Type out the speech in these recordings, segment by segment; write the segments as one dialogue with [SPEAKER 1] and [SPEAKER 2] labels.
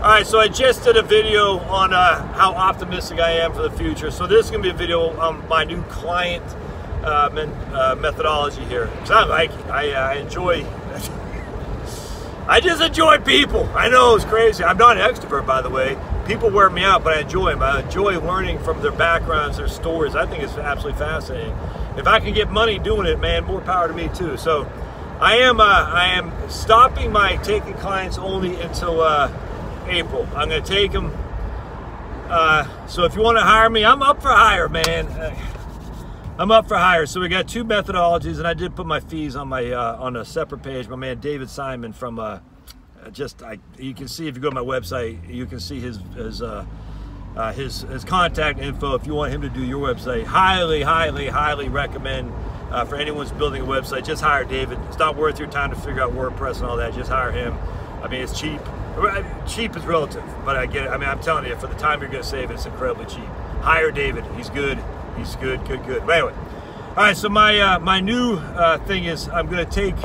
[SPEAKER 1] All right, so I just did a video on how optimistic I am for the future. So this is gonna be a video on my new client methodology here. Because I like it. I enjoy, I just enjoy people. I know it's crazy. I'm not an extrovert, by the way. People wear me out, but I enjoy them. I enjoy learning from their backgrounds, their stories. I think it's absolutely fascinating. If I can get money doing it, man, more power to me too. So I am stopping my taking clients only until April. I'm going to take them. So if you want to hire me, I'm up for hire, man. I'm up for hire. So we got two methodologies, and I did put my fees on my on a separate page. My man David Simon from you can see if you go to my website, you can see his contact info if you want him to do your website. Highly recommend for anyone's building a website. Just hire David. It's not worth your time to figure out WordPress and all that. Just hire him. I mean, it's cheap. Cheap is relative, but I get it. I mean, I'm telling you, for the time you're going to save, it's incredibly cheap. Hire David. He's good. He's good. But anyway, all right. So my new thing is I'm going to take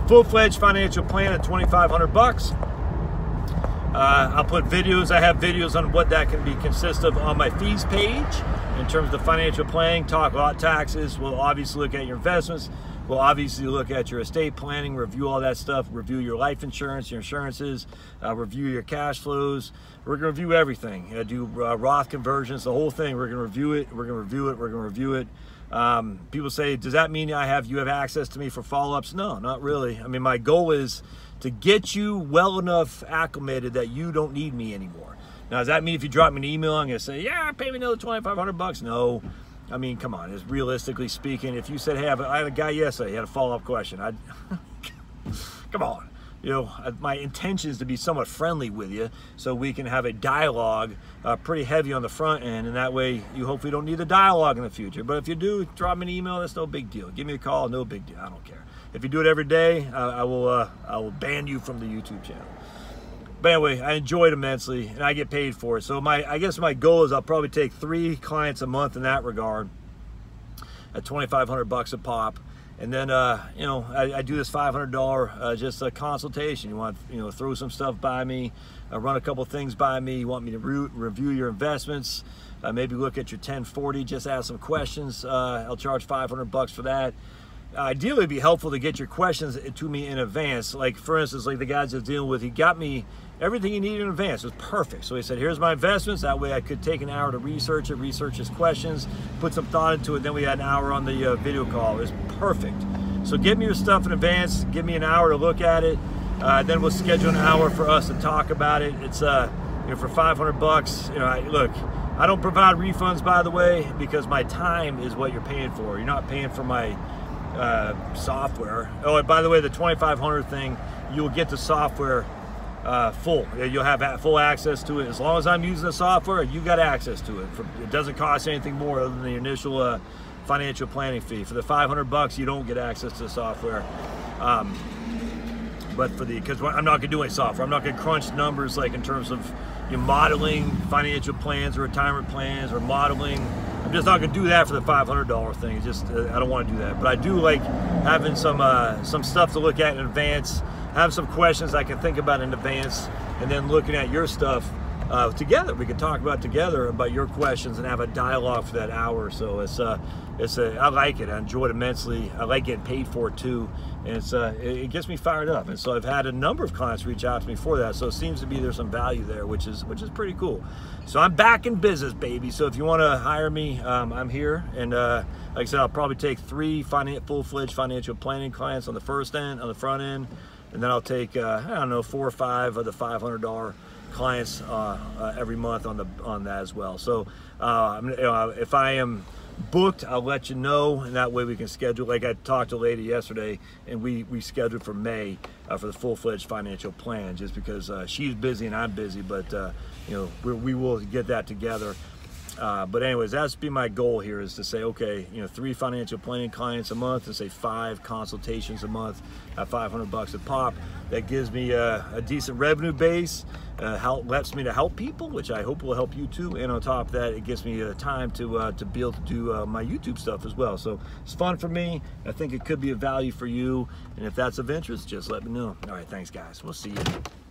[SPEAKER 1] full-fledged financial plan at $2,500. I'll put videos. I have videos on what that can consist of on my fees page in terms of financial planning. Talk about taxes. We'll obviously look at your investments. We'll obviously look at your estate planning, review all that stuff, review your life insurance, your insurances, review your cash flows. We're going to review everything. Do Roth conversions, the whole thing. We're going to review it. We're going to review it. People say, does that mean you have access to me for follow-ups? No, not really. I mean, my goal is to get you well enough acclimated that you don't need me anymore. Now, does that mean if you drop me an email, I'm going to say, yeah, pay me another $2,500? No. I mean, come on, it's realistically speaking, if you said, hey, I had a guy yesterday, he had a follow-up question, come on. You know, my intention is to be somewhat friendly with you so we can have a dialogue pretty heavy on the front end, and that way you hopefully don't need a dialogue in the future. But if you do, drop me an email, that's no big deal. Give me a call, no big deal, I don't care. If you do it every day, I will ban you from the YouTube channel. But anyway, I enjoy it immensely, and I get paid for it. So I guess my goal is I'll probably take 3 clients a month in that regard at $2,500 a pop. And then, you know, I do this $500 just a consultation. You want, you know, throw some stuff by me, run a couple things by me. You want me to review your investments, maybe look at your 1040, just ask some questions. I'll charge $500 for that. Ideally, it'd be helpful to get your questions to me in advance. Like, for instance, like the guys I was dealing with, he got me everything he needed in advance. It was perfect. So he said, here's my investments. That way I could take an hour to research his questions, put some thought into it. Then we had an hour on the video call. It was perfect. So give me your stuff in advance. Give me an hour to look at it. Then we'll schedule an hour for us to talk about it. It's, you know, for $500, you know, look, I don't provide refunds, by the way, because my time is what you're paying for. You're not paying for my software. Oh, and by the way, the $2,500 thing, you'll get the software full. You'll have full access to it. As long as I'm using the software, you got access to it. It doesn't cost anything more other than the initial financial planning fee. For the $500, you don't get access to the software. But because I'm not going to do any software, I'm not going to crunch numbers like in terms of modeling financial plans or retirement plans or modeling. I'm just not going to do that for the $500 thing. It's just I don't want to do that. But I do like having some stuff to look at in advance, have some questions I can think about in advance, and then looking at your stuff together. We can talk about your questions and have a dialogue for that hour or so. I like it. I enjoy it immensely. I like getting paid for it too, and it gets me fired up. And so I've had a number of clients reach out to me for that. So it seems to be there's some value there, which is pretty cool. So I'm back in business, baby. So if you want to hire me, I'm here. And like I said, I'll probably take 3 full-fledged financial planning clients on the front end, and then I'll take I don't know, 4 or 5 of the $500 clients every month on that as well. So if I am booked, I'll let you know, and that way we can schedule. Like I talked to a lady yesterday, and we scheduled for May for the full-fledged financial plan, just because she's busy and I'm busy. But you know, we will get that together. But anyways, that's be my goal here, is to say, okay, you know, 3 financial planning clients a month, and say 5 consultations a month at $500 a pop. That gives me a decent revenue base, lets me to help people, which I hope will help you too. And on top of that, it gives me time to be able to do my YouTube stuff as well. So it's fun for me. I think it could be of value for you. And if that's of interest, just let me know. All right, thanks guys. We'll see you.